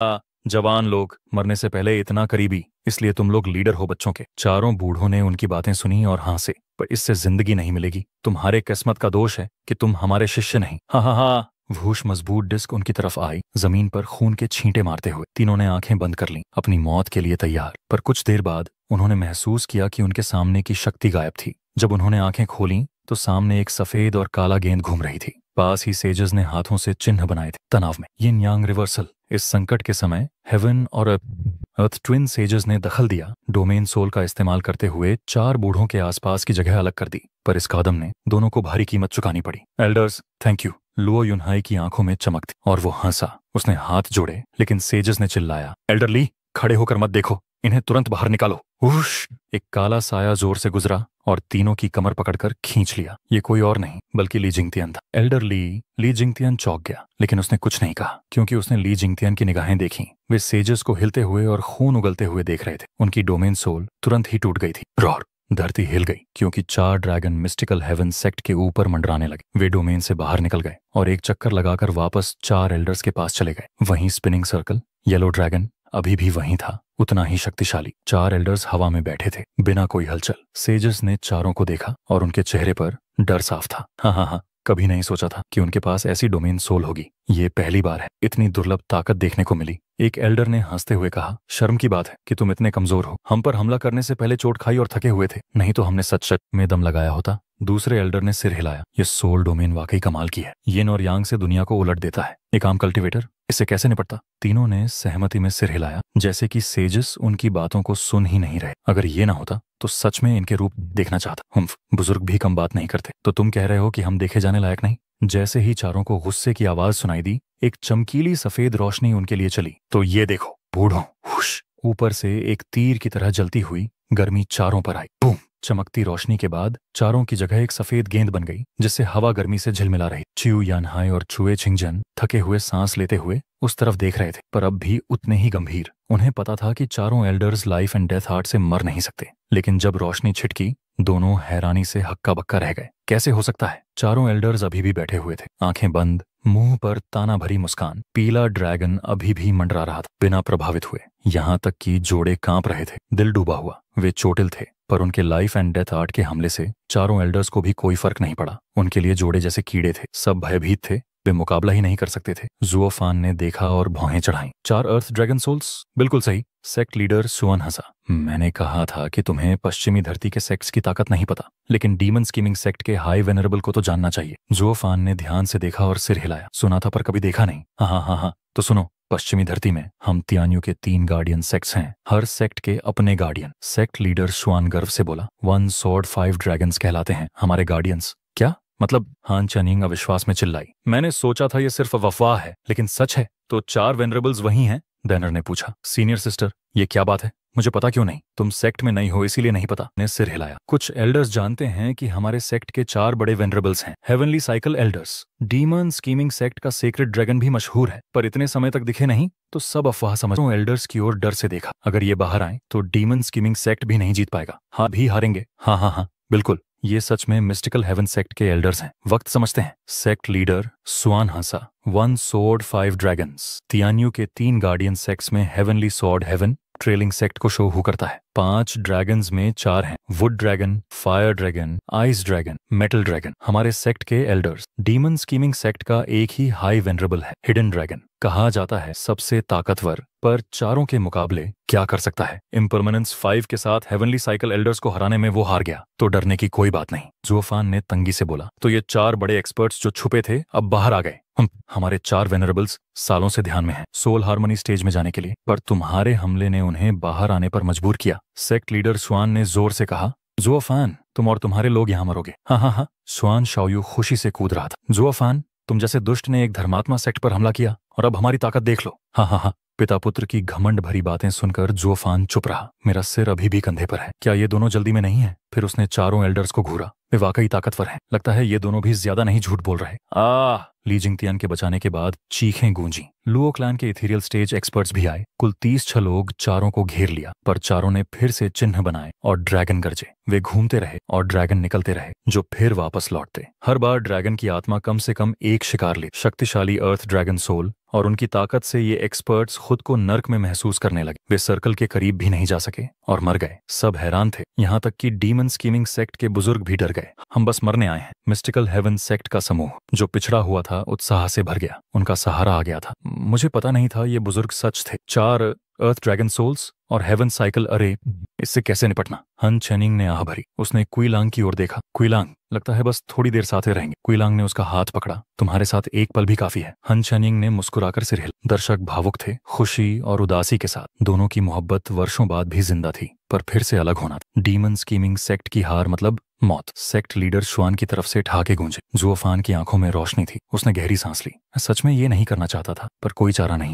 जवान लोग मरने से पहले इतना करीबी, इसलिए तुम लोग लीडर हो बच्चों के। चारों बूढ़ों ने उनकी बातें सुनी और हंसे। पर इससे जिंदगी नहीं मिलेगी। तुम्हारे किस्मत का दोष है कि तुम हमारे शिष्य नहीं। हा हा हा। वूश मजबूत डिस्क उनकी तरफ आई, जमीन पर खून के छींटे मारते हुए। तीनों ने आंखें बंद कर लीं, अपनी मौत के लिए तैयार। पर कुछ देर बाद उन्होंने महसूस किया कि उनके सामने की शक्ति गायब थी। जब उन्होंने आंखें खोलीं तो सामने एक सफेद और काला गेंद घूम रही थी। पास ही सेजस ने हाथों से चिन्ह बनाए थे, तनाव में। यिन यांग रिवर्सल। इस संकट के समय हेवन और अर्थ ट्विन सेजस ने दखल दिया, डोमेन सोल का इस्तेमाल करते हुए चार बूढ़ों के आसपास की जगह अलग कर दी। पर इस कदम ने दोनों को भारी कीमत चुकानी पड़ी। Elders, thank you. लुओ युनहाई की आंखों में चमक थी और वो हंसा। उसने हाथ जोड़े, लेकिन सेजस ने चिल्लाया, एल्डर ली, खड़े होकर मत देखो, इन्हें तुरंत बाहर निकालो। उश! एक काला साया जोर से गुजरा और तीनों की कमर पकड़कर खींच लिया। ये कोई और नहीं बल्कि ली जिंगतियन था। एल्डर ली जिंगतियन चौंक गया, लेकिन उसने कुछ नहीं कहा, क्योंकि उसने ली जिंगतियन की निगाहें देखी। वे सेजस को हिलते हुए और खून उगलते हुए देख रहे थे। उनकी डोमेन सोल तुरंत ही टूट गई थी। रॉर! धरती हिल गई, क्योंकि चार ड्रैगन मिस्टिकल हेवन सेक्ट के ऊपर मंडराने लगे। वे डोमेन से बाहर निकल गए और एक चक्कर लगाकर वापस चार एल्डर्स के पास चले गए। वहीं स्पिनिंग सर्कल येलो ड्रैगन अभी भी वहीं था, उतना ही शक्तिशाली। चार एल्डर्स हवा में बैठे थे, बिना कोई हलचल। सेजस ने चारों को देखा और उनके चेहरे पर डर साफ था। हाँ, कभी नहीं सोचा था कि उनके पास ऐसी डोमेन सोल होगी। ये पहली बार है इतनी दुर्लभ ताकत देखने को मिली। एक एल्डर ने हंसते हुए कहा, शर्म की बात है कि तुम इतने कमजोर हो। हम पर हमला करने से पहले चोट खाई और थके हुए थे, नहीं तो हमने सच में दम लगाया होता। दूसरे एल्डर ने सिर हिलाया। ये सोल डोमेन वाकई कमाल की है। यिन और यांग से दुनिया को उलट देता है। एक आम कल्टीवेटर इससे कैसे निपटता? तीनों ने सहमति में सिर हिलाया, जैसे कि सेजस उनकी बातों को सुन ही नहीं रहे। अगर ये ना होता तो सच में इनके रूप देखना चाहता। हुम्फ, बुजुर्ग भी कम बात नहीं करते। तो तुम कह रहे हो कि हम देखे जाने लायक नहीं? जैसे ही चारों को गुस्से की आवाज सुनाई दी, एक चमकीली सफेद रोशनी उनके लिए चली। तो ये देखो बूढ़ों। हुश! ऊपर से एक तीर की तरह जलती हुई गर्मी चारों पर आई। बूम! चमकती रोशनी के बाद चारों की जगह एक सफेद गेंद बन गई, जिससे हवा गर्मी से झिलमिला रही। चिऊ यानहाई और चुए छिंगजन थके हुए सांस लेते हुए उस तरफ देख रहे थे, पर अब भी उतने ही गंभीर। उन्हें पता था कि चारों elders life and death art से मर नहीं सकते, लेकिन जब रोशनी छिटकी, दोनों हैरानी से हक्का बक्का रह गए। कैसे हो सकता है? चारों एल्डर्स अभी भी बैठे हुए थे, आंखें बंद, मुंह पर ताना भरी मुस्कान। पीला ड्रैगन अभी भी मंडरा रहा था, बिना प्रभावित हुए। यहाँ तक कि जोड़े कांप रहे थे, दिल डूबा हुआ। वे चोटिल थे, पर उनके लाइफ एंड डेथ आर्ट के हमले से चारों एल्डर्स को भी कोई फर्क नहीं पड़ा। उनके लिए जोड़े जैसे कीड़े थे, सब भयभीत थे। वे मुकाबला ही नहीं कर सकते थे। जुओफान ने देखा और भौहें चढ़ाईं। चार अर्थ ड्रैगन सोल्स? बिल्कुल सही। सेक्ट लीडर सुअन हंसा। मैंने कहा था कि तुम्हें पश्चिमी धरती के सेक्ट्स की ताकत नहीं पता, लेकिन डीमन स्कीमिंग सेक्ट के हाई वेनरेबल को तो जानना चाहिए। जुओफान ने ध्यान से देखा और सिर हिलाया। सुना था पर कभी देखा नहीं। हाँ। तो सुनो, पश्चिमी धरती में हम तियान्यू के 3 गार्डियन सेक्ट्स हैं, हर सेक्ट के अपने गार्डियन। सेक्ट लीडर शुआन गर्व से बोला। 1 स्वॉर्ड 5 ड्रैगन्स कहलाते हैं हमारे गार्डियंस। क्या मतलब? हान चनिंग अविश्वास में चिल्लाई। मैंने सोचा था ये सिर्फ अफवाह है, लेकिन सच है। तो 4 वेनरेबल्स वही हैं? दैनर ने पूछा। सीनियर सिस्टर, ये क्या बात है? मुझे पता क्यों नहीं? तुम सेक्ट में नहीं हो इसीलिए नहीं पता। ने सिर हिलाया। कुछ एल्डर्स जानते हैं कि हमारे सेक्ट के 4 बड़े वेनरेबल्स हैं, heavenly cycle elders. Demon scheming sect का सेक्रेड ड्रैगन भी मशहूर है, पर इतने समय तक दिखे नहीं, तो सब अफवाह समझो। एल्डर्स की ओर डर से देखा। अगर ये बाहर आए तो डीमन स्कीमिंग सेक्ट भी नहीं जीत पाएगा। हाँ, भी हारेंगे। हाँ, बिल्कुल। ये सच में मिस्टिकल हेवन सेक्ट के एल्डर्स हैं, वक्त समझते हैं। सेक्ट लीडर सुआन हंसा। 1 स्वॉर्ड 5 ड्रैगन्स। तियान्यू के 3 गार्डियन सेक्ट्स में heavenly sword heaven trailing sect को शो हु करता है। 5 ड्रैगन्स में 4 हैं, wood dragon, fire dragon, ice dragon, metal dragon. हमारे सेक्ट के एल्डर्स। डीमन स्कीमिंग सेक्ट का एक ही हाई वेनरेबल है, हिडन ड्रैगन। कहा जाता है सबसे ताकतवर, पर चारों के मुकाबले क्या कर सकता है? इम्परमानेंस 5 के साथ हेवनली साइकिल एल्डर्स को हराने में वो हार गया, तो डरने की कोई बात नहीं। जुओफान ने तंगी से बोला। तो ये 4 बड़े एक्सपर्ट्स जो छुपे थे अब बाहर आ गए। हमारे 4 वेनरेबल्स सालों से ध्यान में हैं, सोल हार्मनी स्टेज में जाने के लिए, पर तुम्हारे हमले ने उन्हें बाहर आने पर मजबूर किया। सेक्ट लीडर स्वान ने जोर से कहा। जुओफान, तुम और तुम्हारे लोग यहाँ मरोगे। हाँ। स्वान शाओयू खुशी से कूद रहा था। जुओफान, तुम जैसे दुष्ट ने एक धर्मात्मा सेक्ट पर हमला किया और अब हमारी ताकत देख लो। हाँ। पिता पुत्र की घमंड भरी बातें सुनकर जुओफान चुप रहा। मेरा सिर अभी भी कंधे पर है। क्या ये दोनों जल्दी में नहीं है? फिर उसने चारों एल्डर्स को घूरा। वे वाकई ताकतवर हैं। लगता है ये दोनों भी ज्यादा नहीं झूठ बोल रहे। ली जिंगतियान के बचाने के बाद चीखें गूंजी। लुओ क्लैन के इथेरियल स्टेज एक्सपर्ट्स भी आए। कुल 30 लोग चारों को घेर लिया, पर चारों ने फिर से चिन्ह बनाए और ड्रैगन गरजे। वे घूमते रहे और ड्रैगन निकलते रहे, जो फिर वापस लौटते। हर बार ड्रैगन की आत्मा कम से कम एक शिकार ले। शक्तिशाली अर्थ ड्रैगन सोल और उनकी ताकत से ये एक्सपर्ट्स खुद को नर्क में महसूस करने लगे। वे सर्कल के करीब भी नहीं जा सके और मर गए। सब हैरान थे, यहाँ तक कि डीमन स्कीमिंग सेक्ट के बुजुर्ग भी डर गए। हम बस मरने आए हैं। मिस्टिकल हेवन सेक्ट का समूह, जो पिछड़ा हुआ था, उत्साह से भर गया। उनका सहारा आ गया था। मुझे पता नहीं था ये बुजुर्ग सच थे। 4 अर्थ ड्रैगन सोल्स और हेवन साइकिल। अरे, इससे कैसे निपटना? हन चेनिंग ने आह भरी। उसने क्विलांग की ओर देखा। क्विलांग, लगता है बस थोड़ी देर साथ ही रहेंगे। क्विलांग ने उसका हाथ पकड़ा। तुम्हारे साथ एक पल भी काफी है। हन चेनिंग ने मुस्कुराकर सिर हिला। दर्शक भावुक थे, खुशी और उदासी के साथ। दोनों की मोहब्बत वर्षों बाद भी जिंदा थी, पर फिर से अलग होना था। डीमन स्कीमिंग सेक्ट की हार मतलब मौत। सेक्ट लीडर शुआन की तरफ से ठहाके गूंजे। जुओफान की आंखों में रोशनी थी। उसने गहरी सांस ली। मैं सच में ये नहीं करना चाहता था, पर कोई चारा नहीं।